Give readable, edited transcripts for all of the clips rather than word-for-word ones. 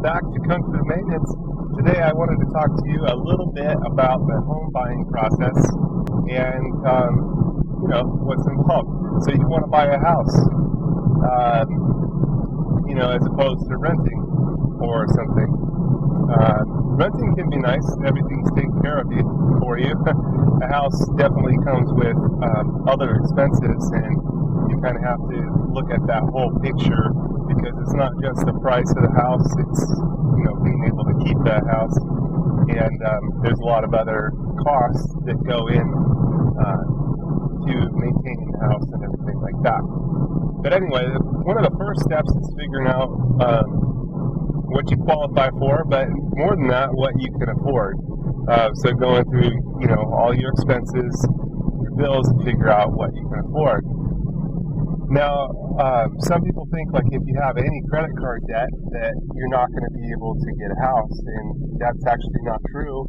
welcome back to Kung Fu Maintenance. Today I wanted to talk to you a little bit about the home buying process and, what's involved. So you want to buy a house, as opposed to renting or something. Renting can be nice. Everything's taken care of for you. A house definitely comes with other expenses, and you kind of have to look at that whole picture, because it's not just the price of the house, it's being able to keep that house, and there's a lot of other costs that go in to maintaining the house and everything like that. But anyway, one of the first steps is figuring out what you qualify for, but more than that, what you can afford. So going through all your expenses, your bills, and figure out what you can afford. Now, some people think like if you have any credit card debt that you're not going to be able to get a house, and that's actually not true.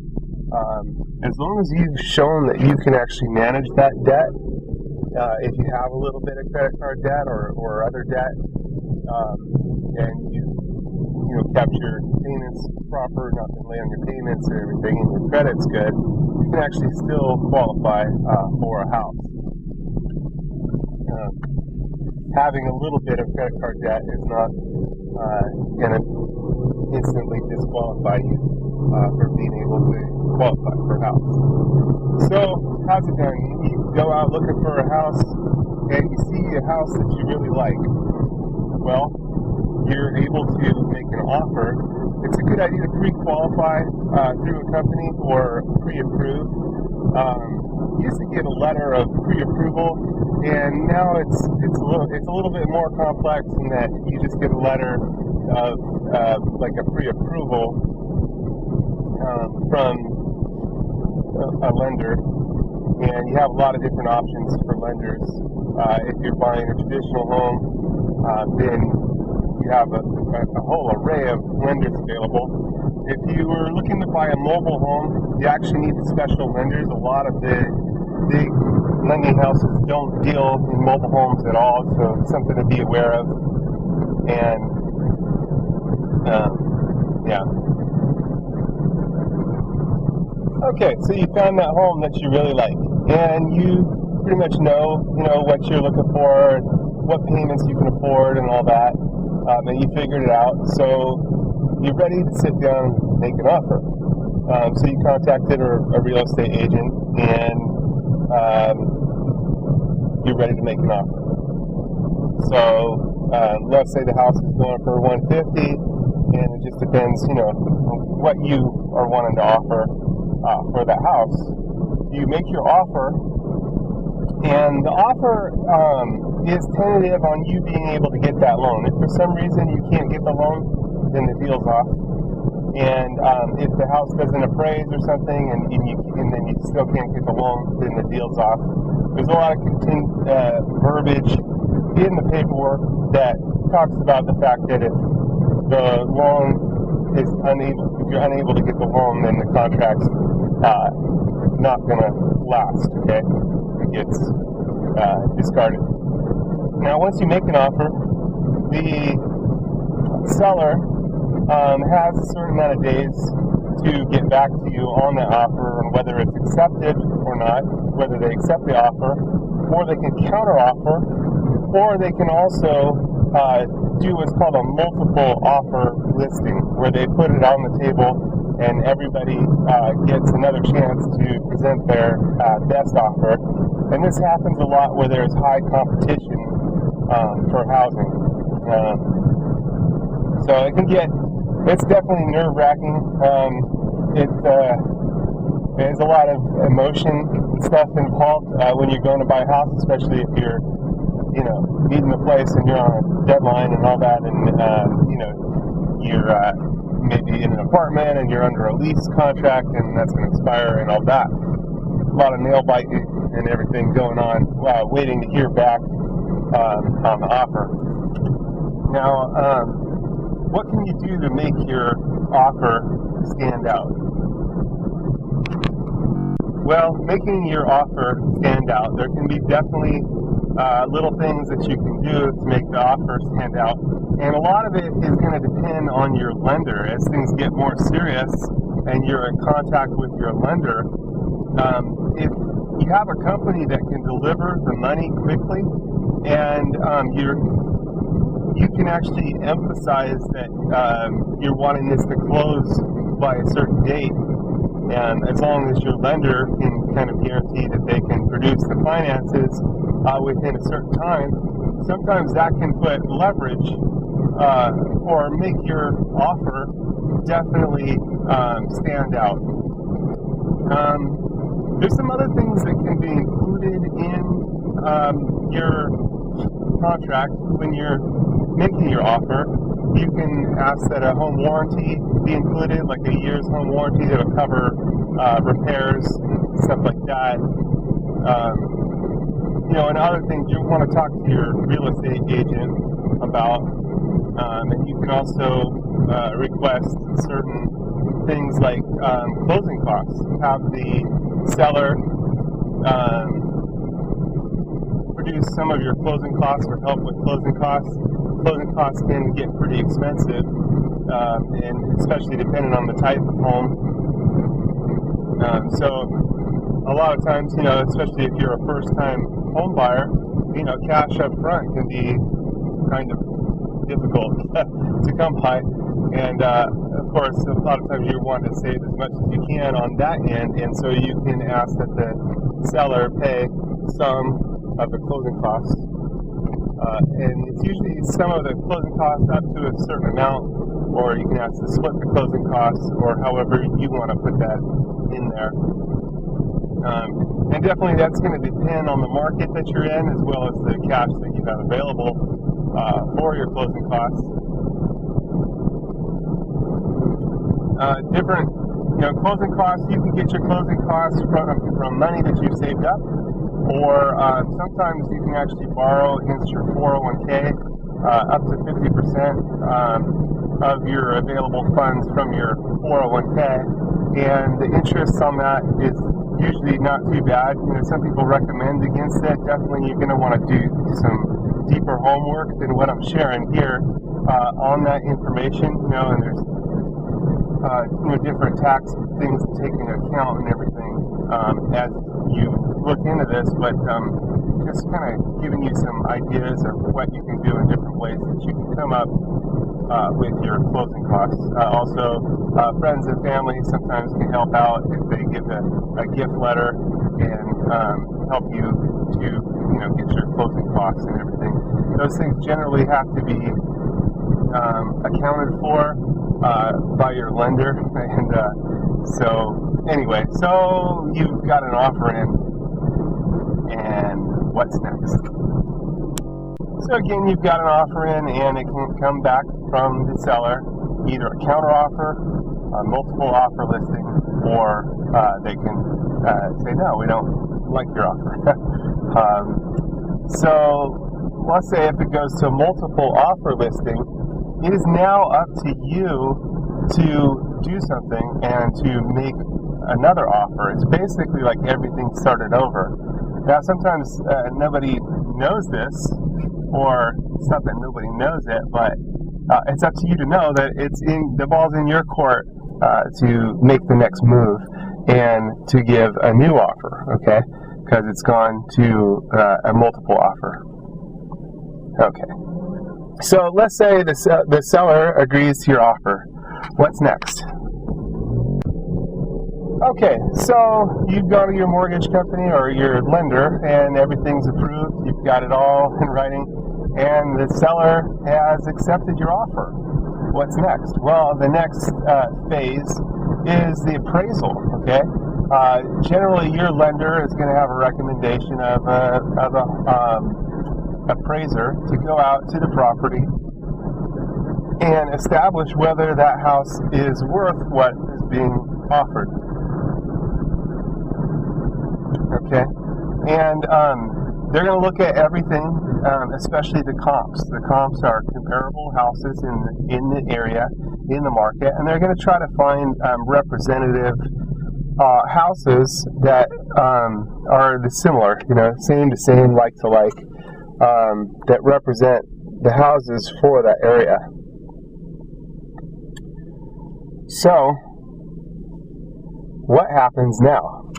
As long as you've shown that you can actually manage that debt, if you have a little bit of credit card debt or other debt, and you kept your payments proper, not been late on your payments and everything, and your credit's good, you can actually still qualify for a house. Having a little bit of credit card debt is not going to instantly disqualify you for being able to qualify for a house. So, how's it going? You go out looking for a house, and you see a house that you really like. Well, you're able to make an offer. It's a good idea to pre-qualify through a company or pre-approve. You used to get a letter of pre-approval, and now it's a little bit more complex in that you just get a letter of like a pre-approval from a lender, and you have a lot of different options for lenders. If you're buying a traditional home, then you have a whole array of lenders available. If you were looking to buy a mobile home, you actually need special lenders. A lot of the big lending houses don't deal in mobile homes at all, so it's something to be aware of. And okay, so you found that home that you really like, and you pretty much know what you're looking for, what payments you can afford, and all that. And you figured it out, so you're ready to sit down and make an offer. So you contacted a real estate agent, and you're ready to make an offer. So let's say the house is going for $150, and it just depends, what you are wanting to offer for that house. You make your offer, and the offer is tentative on you being able to get that loan. If for some reason you can't get the loan, then the deal's off. And if the house doesn't appraise or something, and then you still can't get the loan, then the deal's off. There's a lot of verbiage in the paperwork that talks about the fact that if the loan is if you're unable to get the loan, then the contract's not going to last. Okay, it gets discarded. Now, once you make an offer, the seller has a certain amount of days to get back to you on that offer, and whether it's accepted or not, whether they accept the offer, or they can counter offer, or they can also do what's called a multiple offer listing, where they put it on the table and everybody gets another chance to present their best offer. And this happens a lot where there's high competition for housing. So it's definitely nerve-wracking. There's a lot of emotion and stuff involved when you're going to buy a house, especially if you're, needing a place and you're on a deadline and all that, and, you're maybe in an apartment and you're under a lease contract and that's going to expire and all that. A lot of nail biting and everything going on, waiting to hear back on the offer. Now, what can you do to make your offer stand out? Well, making your offer stand out, there can be definitely little things that you can do to make the offer stand out. And a lot of it is going to depend on your lender. As things get more serious and you're in contact with your lender, if you have a company that can deliver the money quickly, and you can actually emphasize that you're wanting this to close by a certain date, and as long as your lender can kind of guarantee that they can produce the finances within a certain time, sometimes that can put leverage or make your offer definitely stand out. There's some other things that can be included in your contract when you're making your offer. You can ask that a home warranty be included, like a year's home warranty that'll cover repairs, stuff like that. And other things you want to talk to your real estate agent about. And you can also request certain things like closing costs. Have the seller produce some of your closing costs or help with closing costs. Closing costs can get pretty expensive, and especially depending on the type of home. So a lot of times, especially if you're a first-time home buyer, cash up front can be kind of difficult to come by. And of course, a lot of times you want to save as much as you can on that end, and so you can ask that the seller pay some of the closing costs. And it's usually some of the closing costs up to a certain amount, or you can ask to split the closing costs, or however you want to put that in there. And definitely that's going to depend on the market that you're in, as well as the cash that you have available for your closing costs. Different, closing costs, you can get your closing costs from money that you've saved up, or sometimes you can actually borrow against your 401k up to 50% of your available funds from your 401k, and the interest on that is usually not too bad. Some people recommend against it. Definitely you're going to want to do some deeper homework than what I'm sharing here on that information, and there's different tax things to take into account and everything as you look into this, but just kind of giving you some ideas of what you can do in different ways that you can come up with your closing costs. Also, friends and family sometimes can help out if they give a gift letter and help you to get your closing costs and everything. Those things generally have to be accounted for by your lender, and so you've got an offer in, and what's next? So again, you've got an offer in, and it can come back from the seller, either a counter offer, a multiple offer listing, or they can say, no, we don't like your offer. So let's say if it goes to a multiple offer listing, it is now up to you to do something and to make another offer. It's basically like everything started over. Now, sometimes nobody knows this, or it's not that nobody knows it, but it's up to you to know that the ball's in your court to make the next move and to give a new offer, okay? Because it's gone to a multiple offer. Okay. So let's say the seller agrees to your offer. What's next? Okay, so you've gone to your mortgage company or your lender, and everything's approved. You've got it all in writing, and the seller has accepted your offer. What's next? Well, the next phase is the appraisal. Okay, generally your lender is going to have a recommendation of a appraiser to go out to the property and establish whether that house is worth what is being offered. Okay, and they're going to look at everything, especially the comps. The comps are comparable houses in the area, in the market, and they're going to try to find representative houses that are similar, same to same, like to like. that represent the houses for that area. So, what happens now?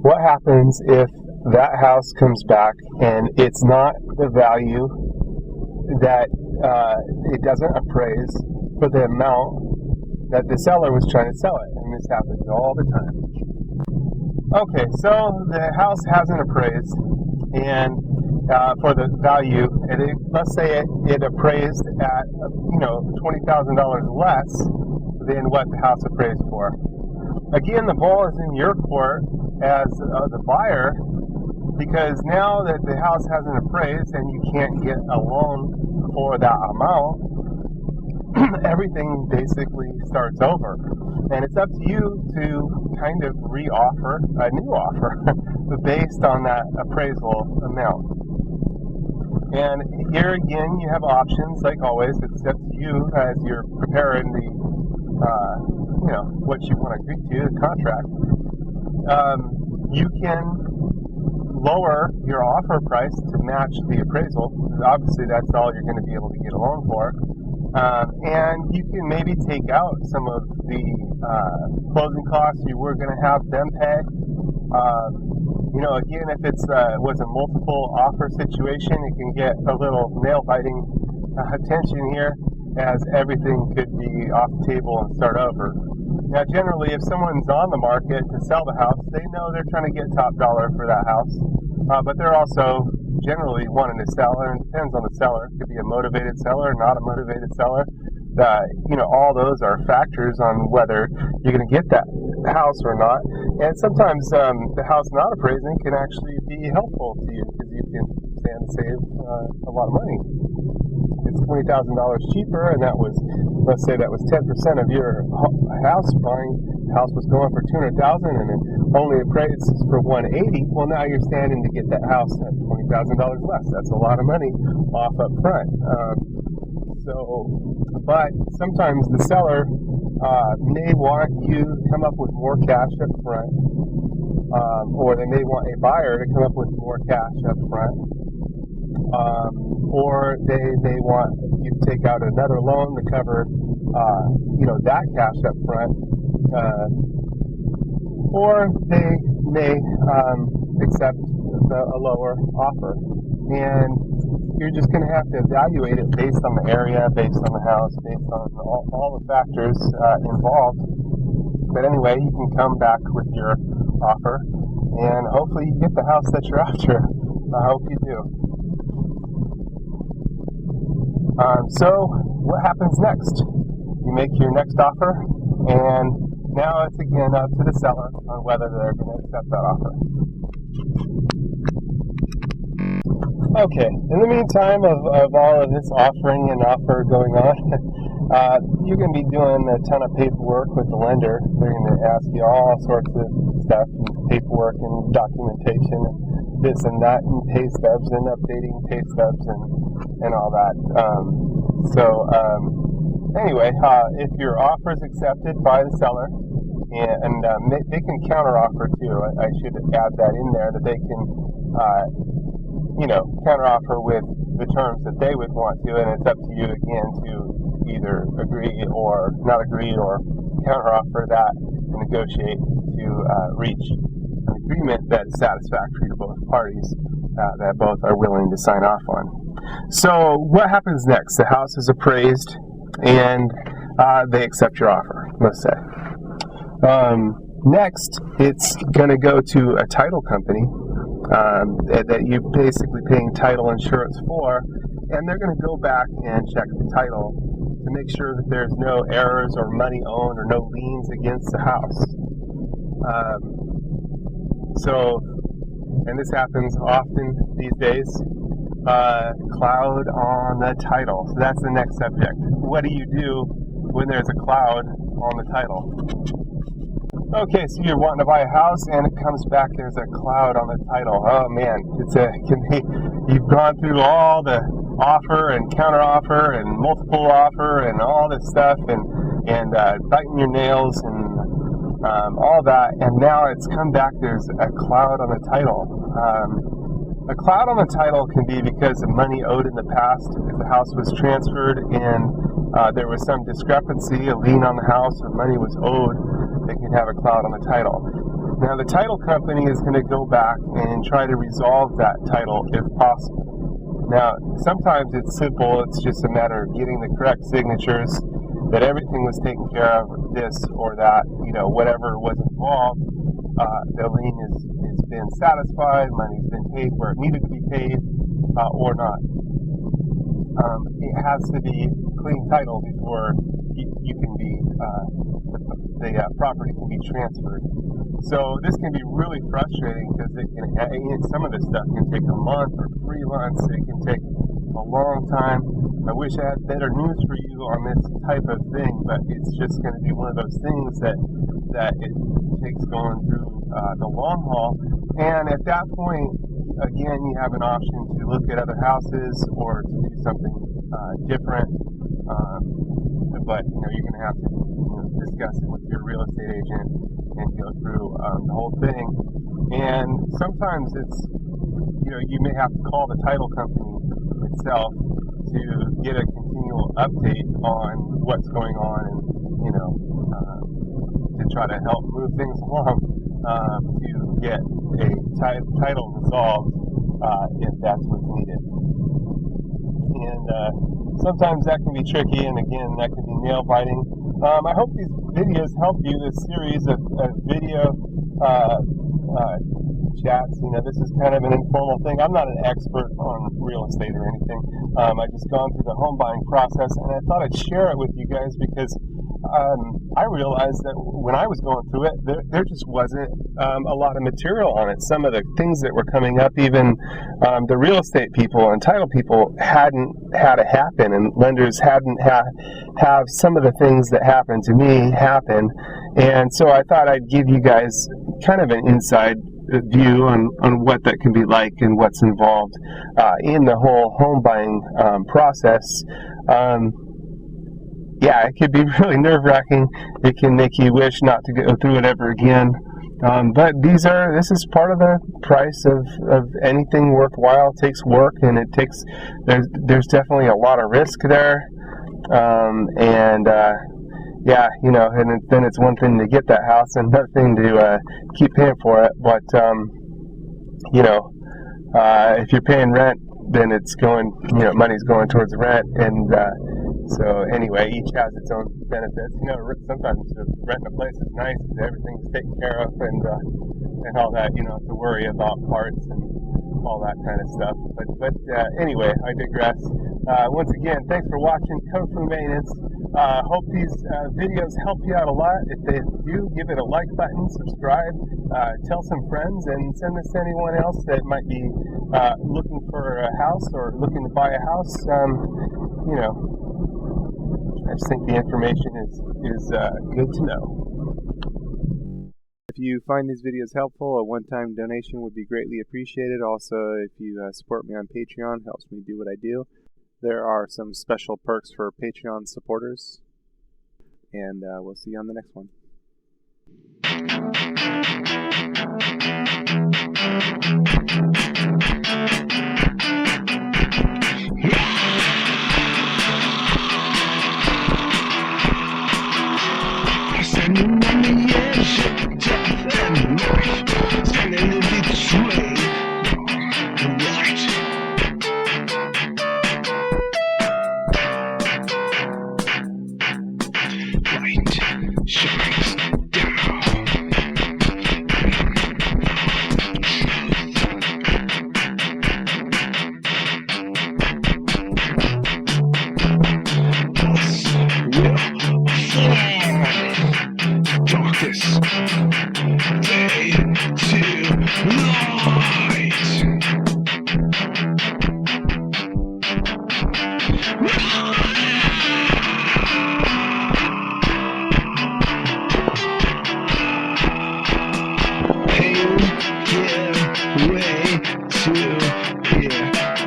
What happens if that house comes back and it's not the value that it doesn't appraise for the amount that the seller was trying to sell it? And this happens all the time. Okay, so the house hasn't appraised, and for the value, and let's say it appraised at $20,000 less than what the house appraised for. Again, the ball is in your court as the buyer, because now that the house hasn't appraised and you can't get a loan for that amount, everything basically starts over. And it's up to you to kind of re-offer a new offer based on that appraisal amount. And here again, you have options, like always. It's up to you as you're preparing the, what you want to agree to, the contract. You can lower your offer price to match the appraisal. Obviously, that's all you're going to be able to get a loan for. And you can maybe take out some of the closing costs you were going to have them pay. Again, if it's was a multiple offer situation, it can get a little nail-biting tension here, as everything could be off the table and start over. Now, generally, if someone's on the market to sell the house, they know they're trying to get top dollar for that house, but they're also generally wanting to sell, and it depends on the seller. It could be a motivated seller, not a motivated seller. All those are factors on whether you're going to get that house or not. And sometimes the house not appraising can actually be helpful to you, because you can stand to save a lot of money. It's $20,000 cheaper, and that was, let's say that was 10% of your house buying. The house was going for $200,000 and it only appraised for $180,000. Well, now you're standing to get that house at $20,000 less. That's a lot of money off up front. But sometimes the seller may want you to come up with more cash up front, or they may want a buyer to come up with more cash up front, or they want you to take out another loan to cover that cash up front, or they may accept a lower offer. And you're just going to have to evaluate it based on the area, based on the house, based on all the factors involved. But anyway, you can come back with your offer, and hopefully you get the house that you're after. I hope you do. So what happens next? You make your next offer, and now it's again up to the seller on whether they're going to accept that offer. Okay, in the meantime of all of this offering and offer going on, you're going to be doing a ton of paperwork with the lender. They're going to ask you all sorts of stuff, and paperwork and documentation, and this and that, and pay stubs, and updating pay stubs, and all that. Anyway, if your offer is accepted by the seller, and they can counteroffer too. I should add that in there, that they can counteroffer with the terms that they would want to, and it's up to you again to either agree or not agree, or counteroffer that and negotiate to reach an agreement that is satisfactory to both parties, that both are willing to sign off on. So what happens next? The house is appraised, and they accept your offer, let's say. Next, it's going to go to a title company that you're basically paying title insurance for, and they're going to go back and check the title to make sure that there's no errors or money owed or no liens against the house. And this happens often these days, cloud on the title. So that's the next subject. What do you do when there's a cloud on the title? Okay, so you're wanting to buy a house, and it comes back, there's a cloud on the title. Oh man, you've gone through all the offer and counteroffer and multiple offer and all this stuff, and biting your nails and all that, and now it's come back, there's a cloud on the title. A cloud on the title can be because of money owed in the past. If the house was transferred and there was some discrepancy, a lien on the house, or money was owed, they can have a cloud on the title. Now, the title company is going to go back and try to resolve that title if possible. Now, sometimes it's simple. It's just a matter of getting the correct signatures, that everything was taken care of, this or that, whatever was involved. The lien has been satisfied, money's been paid where it needed to be paid, or not. It has to be clean title before you can be, the property can be transferred. So this can be really frustrating because some of this stuff can take a month or 3 months. It can take a long time. I wish I had better news for you on this type of thing, but it's just going to be one of those things that it takes going through the long haul. And at that point, again, you have an option to look at other houses or to do something different. But you're going to have to discuss it with your real estate agent and go through the whole thing. And sometimes it's you may have to call the title company itself to get a continual update on what's going on, and to try to help move things along to get a title resolved if that's what's needed. And sometimes that can be tricky, and again, that can be nail biting. I hope these videos help you. This series of video chats. This is kind of an informal thing. I'm not an expert on real estate or anything. I just gone through the home buying process, and I thought I'd share it with you guys because I realized that when I was going through it, there just wasn't a lot of material on it. Some of the things that were coming up, even the real estate people and title people hadn't had it happen, and lenders hadn't have some of the things that happened to me happen. And so I thought I'd give you guys kind of an inside view on what that can be like and what's involved in the whole home buying process. Yeah, it could be really nerve-wracking. It can make you wish not to go through it ever again. But this is part of the price of anything worthwhile. It takes work, and there's definitely a lot of risk there. Yeah, and then it's one thing to get that house and another thing to keep paying for it. But, if you're paying rent, then it's going, money's going towards rent. And so anyway, each has its own benefits. Sometimes renting a place is nice because everything's taken care of and all that. You don't have to worry about parts and all that kind of stuff. But anyway, I digress. Once again, thanks for watching Kung Fu Maintenance. Hope these videos help you out a lot. If they do, give it a like button, subscribe, tell some friends, and send this to anyone else that might be looking for a house or looking to buy a house. I just think the information is good to know. If you find these videos helpful, a one-time donation would be greatly appreciated. Also, if you support me on Patreon, helps me do what I do. There are some special perks for Patreon supporters, and we'll see you on the next one. Standing on the edge of death and life, standing in between right. Light shines down. Us will fall. Darkest day to light. Pain give way to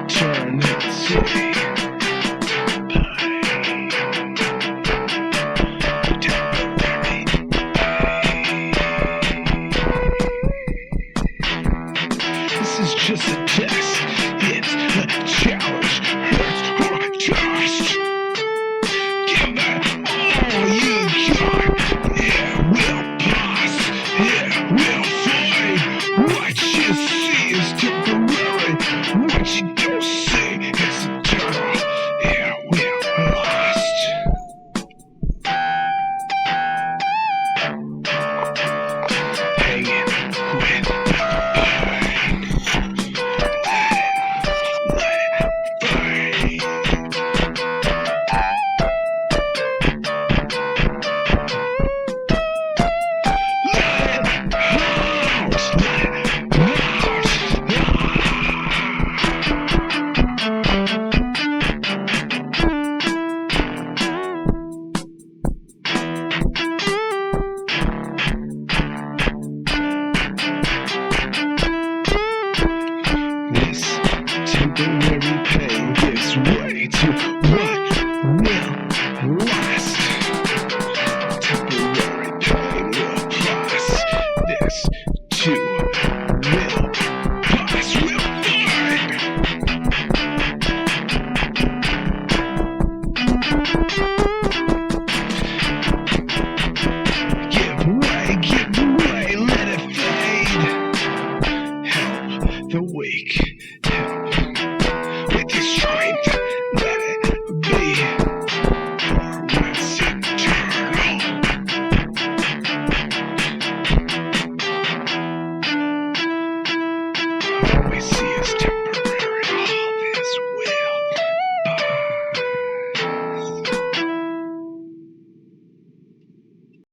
eternity. This is just a test. Thank